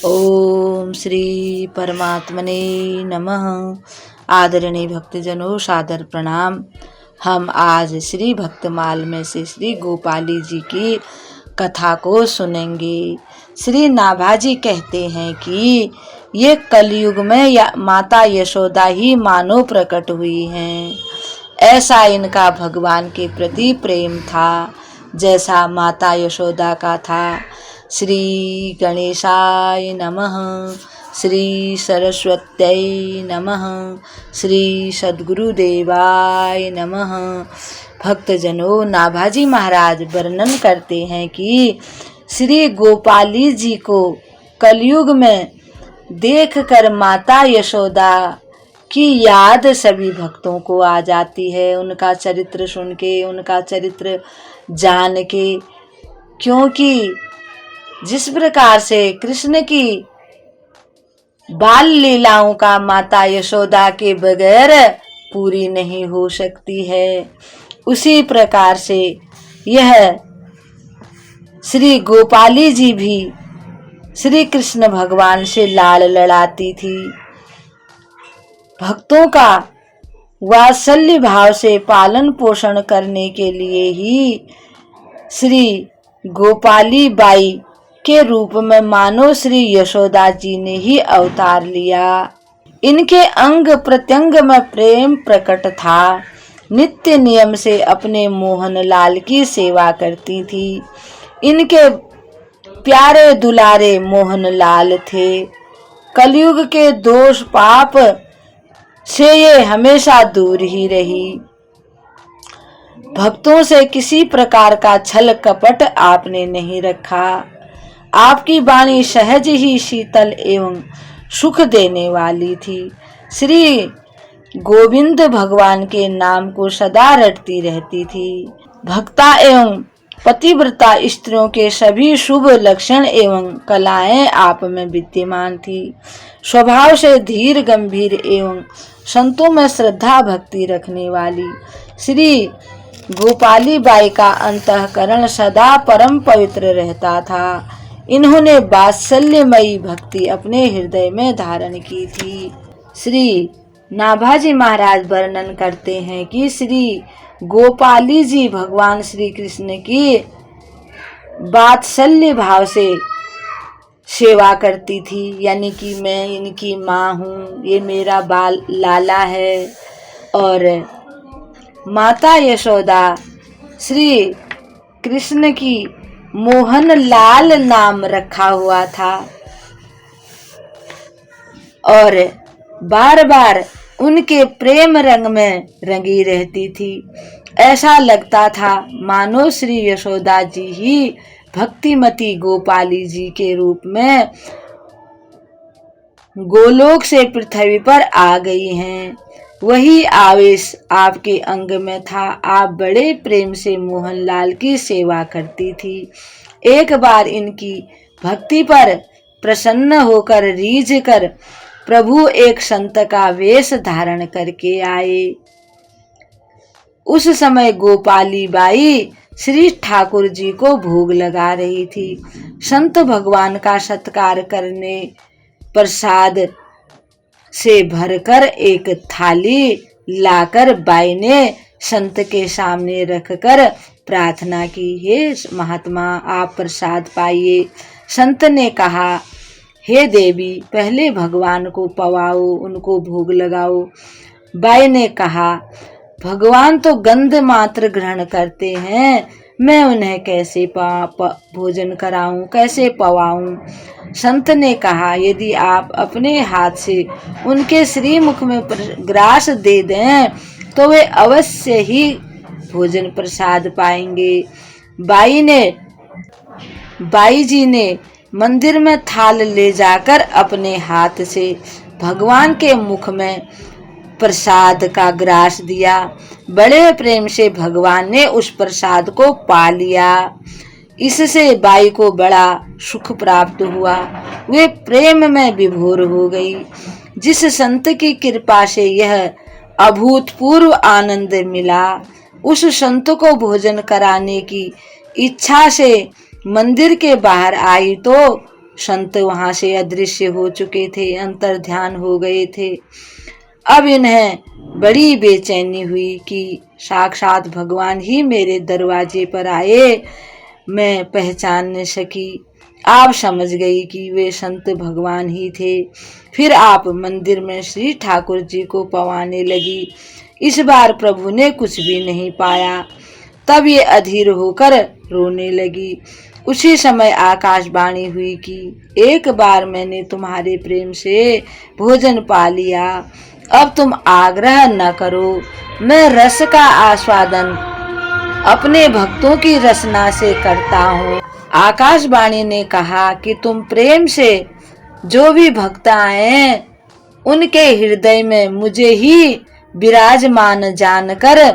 ओम श्री परमात्मने नमः। आदरणीय भक्तजनों, सादर प्रणाम। हम आज श्री भक्तमाल में से श्री गोपाली जी की कथा को सुनेंगे। श्री नाभाजी कहते हैं कि ये कलयुग में माता यशोदा ही मानो प्रकट हुई हैं। ऐसा इनका भगवान के प्रति प्रेम था जैसा माता यशोदा का था। श्री गणेशाय नमः, श्री सरस्वत्यै नमः, श्री सद्गुरुदेवाय नमः। भक्तजनों, नाभाजी महाराज वर्णन करते हैं कि श्री गोपाली जी को कलयुग में देखकर माता यशोदा की याद सभी भक्तों को आ जाती है। उनका चरित्र सुन के, उनका चरित्र जान के, क्योंकि जिस प्रकार से कृष्ण की बाल लीलाओं का माता यशोदा के बगैर पूरी नहीं हो सकती है, उसी प्रकार से यह श्री गोपाली जी भी श्री कृष्ण भगवान से लाल लड़ाती थी। भक्तों का वात्सल्य भाव से पालन पोषण करने के लिए ही श्री गोपाली बाई के रूप में मानो श्री यशोदा जी ने ही अवतार लिया। इनके अंग प्रत्यंग में प्रेम प्रकट था। नित्य नियम से अपने मोहन लाल की सेवा करती थी। इनके प्यारे दुलारे मोहन लाल थे। कलयुग के दोष पाप से ये हमेशा दूर ही रही। भक्तों से किसी प्रकार का छल कपट आपने नहीं रखा। आपकी वाणी सहज ही शीतल एवं सुख देने वाली थी। श्री गोविंद भगवान के नाम को सदा रटती रहती थी। भक्ता एवं पतिव्रता स्त्रियों के सभी शुभ लक्षण एवं कलाएं आप में विद्यमान थी। स्वभाव से धीर गंभीर एवं संतों में श्रद्धा भक्ति रखने वाली श्री गोपाली बाई का अंतःकरण सदा परम पवित्र रहता था। इन्होंने वात्सल्यमयी भक्ति अपने हृदय में धारण की थी। श्री नाभाजी महाराज वर्णन करते हैं कि श्री गोपाली जी भगवान श्री कृष्ण की वात्सल्य भाव से सेवा करती थी, यानी कि मैं इनकी माँ हूँ, ये मेरा बाल लाला है। और माता यशोदा श्री कृष्ण की मोहन लाल नाम रखा हुआ था और बार बार उनके प्रेम रंग में रंगी रहती थी। ऐसा लगता था मानो श्री यशोदा जी ही भक्तिमती गोपाली जी के रूप में गोलोक से पृथ्वी पर आ गई हैं। वही आवेश आपके अंग में था। आप बड़े प्रेम से मोहनलाल की सेवा करती थी। एक बार इनकी भक्ति पर प्रसन्न होकर रीझ कर प्रभु एक संत का वेश धारण करके आए। उस समय गोपाली बाई श्री ठाकुर जी को भोग लगा रही थी। संत भगवान का सत्कार करने प्रसाद से भरकर एक थाली लाकर बाई ने संत के सामने रखकर प्रार्थना की, हे महात्मा आप प्रसाद पाइए। संत ने कहा, हे देवी पहले भगवान को पवाओ, उनको भोग लगाओ। बाई ने कहा, भगवान तो गंध मात्र ग्रहण करते हैं, मैं उन्हें कैसे भोजन कराऊं, कैसे पवाऊं। संत ने कहा, यदि आप अपने हाथ से उनके श्रीमुख में ग्रास दे दें तो वे अवश्य ही भोजन प्रसाद पाएंगे। बाई जी ने मंदिर में थाल ले जाकर अपने हाथ से भगवान के मुख में प्रसाद का ग्रास दिया। बड़े प्रेम से भगवान ने उस प्रसाद को पा लिया। इससे बाई को बड़ा सुख प्राप्त हुआ। वे प्रेम में विभोर हो गई। जिस संत की कृपा से यह अभूतपूर्व आनंद मिला, उस संत को भोजन कराने की इच्छा से मंदिर के बाहर आई तो संत वहां से अदृश्य हो चुके थे, अंतर्ध्यान हो गए थे। अब इन्हें बड़ी बेचैनी हुई कि साक्षात भगवान ही मेरे दरवाजे पर आए। मैं पहचान न सकी। आप समझ गई कि वे संत भगवान ही थे। फिर आप मंदिर में श्री ठाकुर जी को पवाने लगी। इस बार प्रभु ने कुछ भी नहीं पाया। तब ये अधीर होकर रोने लगी। उसी समय आकाशवाणी हुई कि एक बार मैंने तुम्हारे प्रेम से भोजन पा लिया, अब तुम आग्रह न करो। मैं रस का आस्वादन अपने भक्तों की रसना से करता हूँ। आकाशवाणी ने कहा कि तुम प्रेम से जो भी भक्त आए उनके हृदय में मुझे ही विराजमान जानकर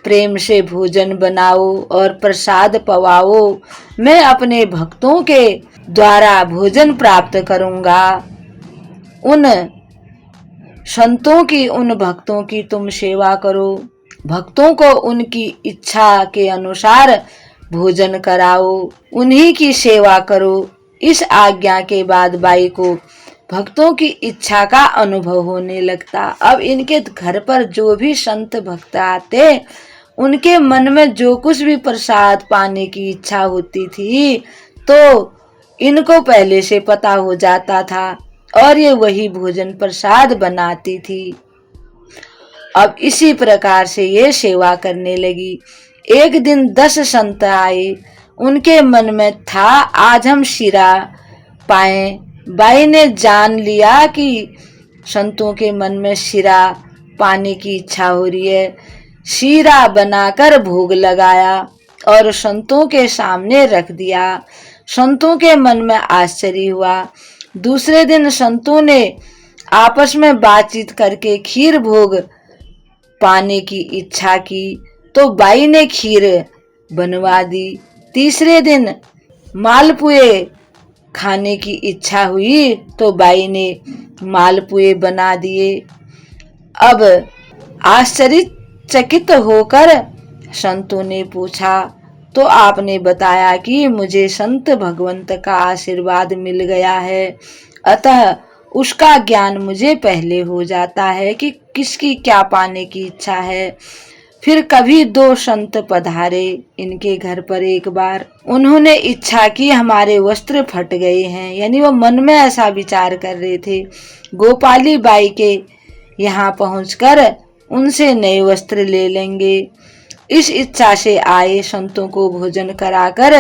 प्रेम से भोजन बनाओ और प्रसाद पवाओ। मैं अपने भक्तों के द्वारा भोजन प्राप्त करूंगा। उन संतों की, उन भक्तों की तुम सेवा करो। भक्तों को उनकी इच्छा के अनुसार भोजन कराओ, उन्हीं की सेवा करो। इस आज्ञा के बाद बाई को भक्तों की इच्छा का अनुभव होने लगता। अब इनके घर पर जो भी संत भक्त आते, उनके मन में जो कुछ भी प्रसाद पाने की इच्छा होती थी तो इनको पहले से पता हो जाता था और ये वही भोजन प्रसाद बनाती थी। अब इसी प्रकार से ये सेवा करने लगी। एक दिन 10 संत आए। उनके मन में था आज हम शीरा पाएं। बाई ने जान लिया कि संतों के मन में शीरा पाने की इच्छा हो रही है। शीरा बनाकर भोग लगाया और संतों के सामने रख दिया। संतों के मन में आश्चर्य हुआ। दूसरे दिन संतों ने आपस में बातचीत करके खीर भोग पाने की इच्छा की तो बाई ने खीर बनवा दी। तीसरे दिन मालपुए खाने की इच्छा हुई तो बाई ने मालपुए बना दिए। अब आश्चर्यचकित होकर संतों ने पूछा तो आपने बताया कि मुझे संत भगवंत का आशीर्वाद मिल गया है, अतः उसका ज्ञान मुझे पहले हो जाता है कि किसकी क्या पाने की इच्छा है। फिर कभी 2 संत पधारे इनके घर पर एक बार। उन्होंने इच्छा की हमारे वस्त्र फट गए हैं, यानी वो मन में ऐसा विचार कर रहे थे। गोपाली बाई के यहाँ पहुंचकर उनसे नए वस्त्र ले लेंगे। इस इच्छा से आए संतों को भोजन कराकर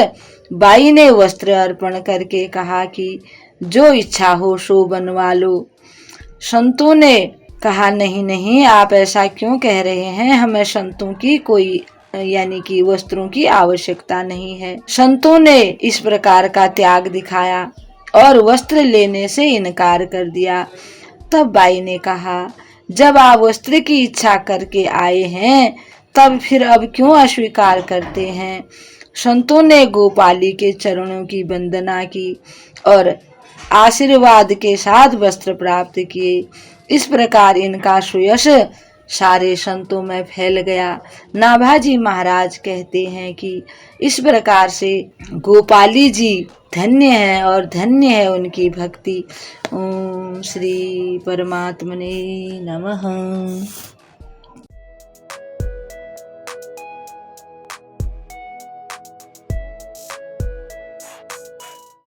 बाई ने वस्त्र अर्पण करके कहा कि जो इच्छा हो सो बनवा लो। संतों ने कहा नहीं नहीं, आप ऐसा क्यों कह रहे हैं, हमें संतों की कोई यानी कि वस्त्रों की आवश्यकता नहीं है। संतों ने इस प्रकार का त्याग दिखाया और वस्त्र लेने से इनकार कर दिया। तब बाई ने कहा जब आप वस्त्र की इच्छा करके आए हैं तब फिर अब क्यों अस्वीकार करते हैं। संतों ने गोपाली के चरणों की वंदना की और आशीर्वाद के साथ वस्त्र प्राप्त किए। इस प्रकार इनका सुयश सारे संतों में फैल गया। नाभाजी महाराज कहते हैं कि इस प्रकार से गोपाली जी धन्य है और धन्य है उनकी भक्ति। ओम श्री परमात्मने नमः।